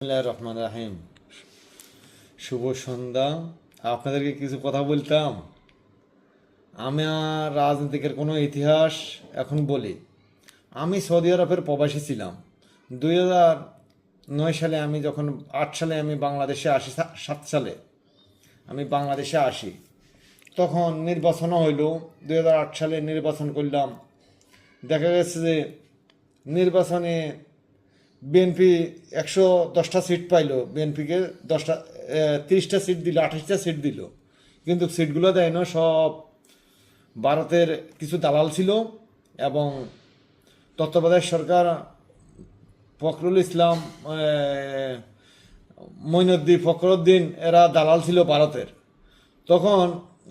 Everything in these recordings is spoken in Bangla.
বিসমিল্লাহির রহমানির রহিম। শুভ সন্ধ্যা। আপনাদেরকে কিছু কথা বলতাম। আমার রাজনীতিকের কোনো ইতিহাস এখন বলি। আমি সৌদি আরবের প্রবাসী ছিলাম। 2009 সালে আমি যখন 8 সালে আমি বাংলাদেশে আসি, 7 সালে আমি বাংলাদেশে আসি, তখন নির্বাচনও হইল। 2008 সালে নির্বাচন করলাম। দেখা গেছে যে নির্বাচনে বিএনপি 110টা সিট পাইল, বিএনপিকে 30টা সিট দিল, 28টা সিট দিল, কিন্তু সিটগুলো দেয় না। সব ভারতের কিছু দালাল ছিল এবং তত্ত্বাবধায়ক সরকার ফখরুল ইসলাম, ফখরুদ্দিন এরা দালাল ছিল ভারতের। তখন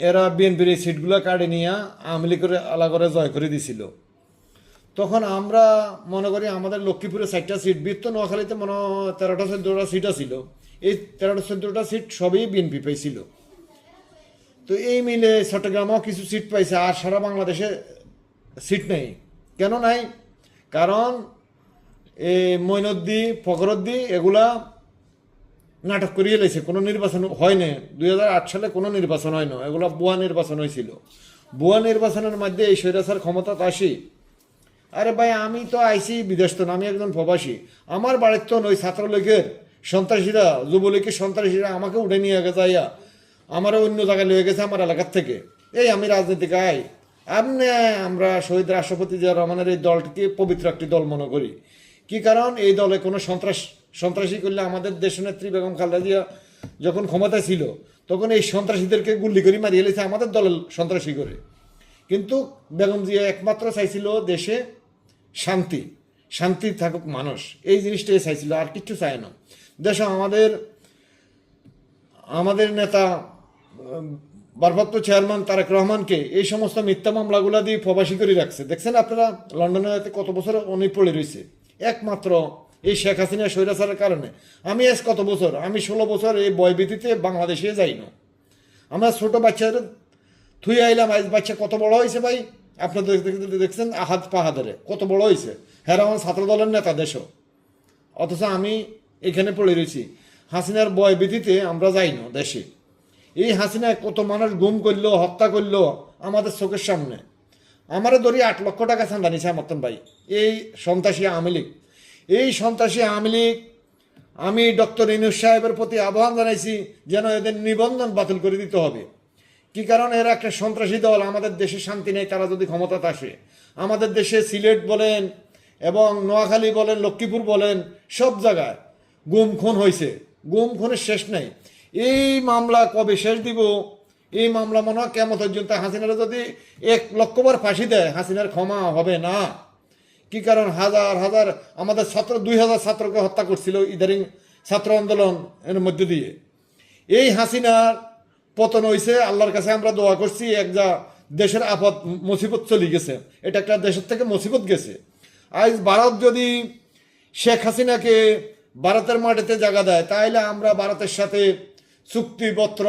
এরা বিএনপির এই সিটগুলো কাটে নিয়ে আওয়ামী লীগের আলাদা জয় করে দিছিল। তখন আমরা মনে করি আমাদের লক্ষ্মীপুরে 4টা সিট, বৃত্ত নোয়াখালীতে মনে 13টা 14টা সিট ছিল। এই 13টা 14টা সিট সবই বিএনপি পাইছিল। তো এই মিলে চট্টগ্রামেও কিছু সিট পাইছে, আর সারা বাংলাদেশে সিট নেই। কেন নাই? কারণ এই ফখরুদ্দি এগুলা নাটক করিয়ে লেছে। কোনো নির্বাচন হয় না। 2008 সালে কোনো নির্বাচন হয় না, এগুলা ভুয়া নির্বাচন হয়েছিল। ভুয়া নির্বাচনের মধ্যে এই স্বৈরাচার ক্ষমতা আসি। আরে ভাই, আমি তো আইসি বিদেশ, তো আমি একজন প্রবাসী। আমার বাড়ির তো ওই ছাত্রলীগের সন্ত্রাসীরা, যুবলীগের সন্ত্রাসীরা আমাকে উঠে নিয়ে গেছে, যাইয়া আমারও অন্য জায়গায় লয়ে গেছে আমার এলাকার থেকে। এই আমি রাজনীতিকে আমরা শহীদ রাষ্ট্রপতি জিয়া রহমানের এই দলটিকে পবিত্র একটি দল মনে করি। কি কারণ এই দলে কোনো সন্ত্রাসী করলে, আমাদের দেশনেত্রী বেগম খালেদা জিয়া যখন ক্ষমতায় ছিল তখন এই সন্ত্রাসীদেরকে গুলি করে মারিয়ে লেছে আমাদের দলের সন্ত্রাসী করে। কিন্তু বেগম জিয়া একমাত্র চাইছিল দেশে শান্তি থাকুক মানুষ, এই জিনিসটাই চাইছিল, আর কিচ্ছু চায় না। দেশে আমাদের নেতা ভারপ্রাপ্ত চেয়ারম্যান তারেক রহমানকে এই সমস্ত মিথ্যা মামলাগুলা দিয়ে প্রবাসী করে রাখছে। দেখছেন আপনারা লন্ডনে কত বছর উনি পড়ে রয়েছে, একমাত্র এই শেখ হাসিনা স্বৈরাচারের কারণে। আমি আজ কত বছর, আমি 16 বছর এই ভয়ভীতিতে বাংলাদেশে যাই না। আমরা ছোট বাচ্চাদের থুই আইলাম, আজ বাচ্চা কত বড় হয়েছে ভাই, আপনাদের দেখছেন আহাদ পাহাদের কত বড় হয়েছে। হ্যাঁ, আমার ছাত্র দলের নেতা দেশও, অথচ আমি এখানে পড়ে রয়েছি। হাসিনার ভয় ভীতিতে আমরা যাই না দেশে। এই হাসিনায় কত মানুষ গুম করলো, হত্যা করলো আমাদের চোখের সামনে। আমারও ধরি 8 লক্ষ টাকা চান্দা নিছে মতন ভাই এই সন্ত্রাসী আওয়ামী লীগ। এই সন্ত্রাসী আওয়ামী লীগ, আমি ডক্টর ইউনূস সাহেবের প্রতি আহ্বান জানাইছি যেন এদের নিবন্ধন বাতিল করে দিতে হবে। কি কারণ এরা একটা সন্ত্রাসী দল। আমাদের দেশে শান্তি নেই, তারা যদি ক্ষমতাতে আসে। আমাদের দেশে সিলেট বলেন এবং নোয়াখালী বলেন, লক্ষ্মীপুর বলেন, সব জায়গায় গুম খুন হয়েছে। গুম খুনের শেষ নেই। এই মামলা কবে শেষ দিব? এই মামলা মনে হয় কেমন পর্যন্ত। হাসিনারা যদি 1 লক্ষবার ফাঁসি দেয়, হাসিনার ক্ষমা হবে না। কি কারণ হাজার হাজার আমাদের 2000 ছাত্রকে হত্যা করছিল ইদারিং ছাত্র আন্দোলন এর মধ্যে দিয়ে। এই হাসিনার পতন হয়েছে, আল্লাহর কাছে আমরা দোয়া করছি। দেশের আপদ মুসিবত চলে গেছে, এটা একটা দেশের থেকে মুসিবত গেছে। আজ ভারত যদি শেখ হাসিনাকে ভারতের মাটিতে জায়গা দেয়, তাহলে আমরা ভারতের সাথে চুক্তিপত্র,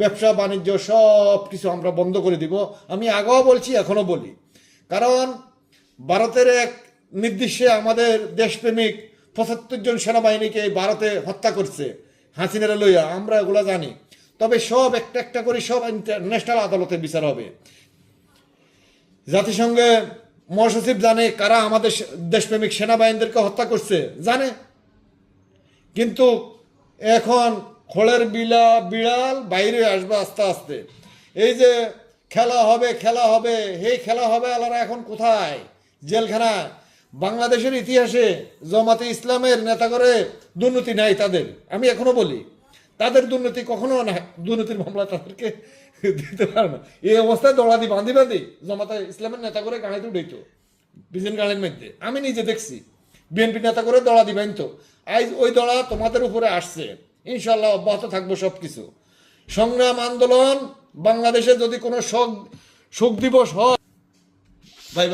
ব্যবসা বাণিজ্য সব কিছু আমরা বন্ধ করে দিব। আমি আগেও বলছি, এখনো বলি। কারণ ভারতের এক নির্দিষ্টে আমাদের দেশপ্রেমিক 75 জন সেনাবাহিনীকে ভারতে হত্যা করছে হাসিনারা লইয়া, আমরা এগুলো জানি। তবে সব একটা একটা করে সব ইন্টারন্যাশনাল আদালতে বিচার হবে। জাতিসংঘে মহাসচিব জানে কারা আমাদের দেশপ্রেমিক সেনাবাহিনীদেরকে হত্যা করছে, জানে। কিন্তু এখন খোলের বিড়াল বাইরে আসবে আস্তে আস্তে। এই যে খেলা হবে এই খেলা হবে আলারা এখন কোথায়? জেলখানা। বাংলাদেশের ইতিহাসে জামাতে ইসলামের নেতা করে দুর্নীতি নাই তাদের। আমি এখনো বলি তাদের দুর্নীতি কখনো না, দুর্নীতির মামলা তাদেরকে দিতে পারে না। এই অবস্থায় দড়াদি বাঁধি জামাতে ইসলামের নেতা করে গাড়িতে উঠেইত বিজেন গাড়ির মধ্যে। আমি নিজে দেখছি বিএনপি নেতা করে দড়াদি বাঁধত। আজ ওই দড়া তোমাদের উপরে আসছে। ইনশাল্লাহ অব্যাহত থাকবো সবকিছু। সংগ্রাম আন্দোলন বাংলাদেশে যদি কোনো শোক দিবস হয়, ভাই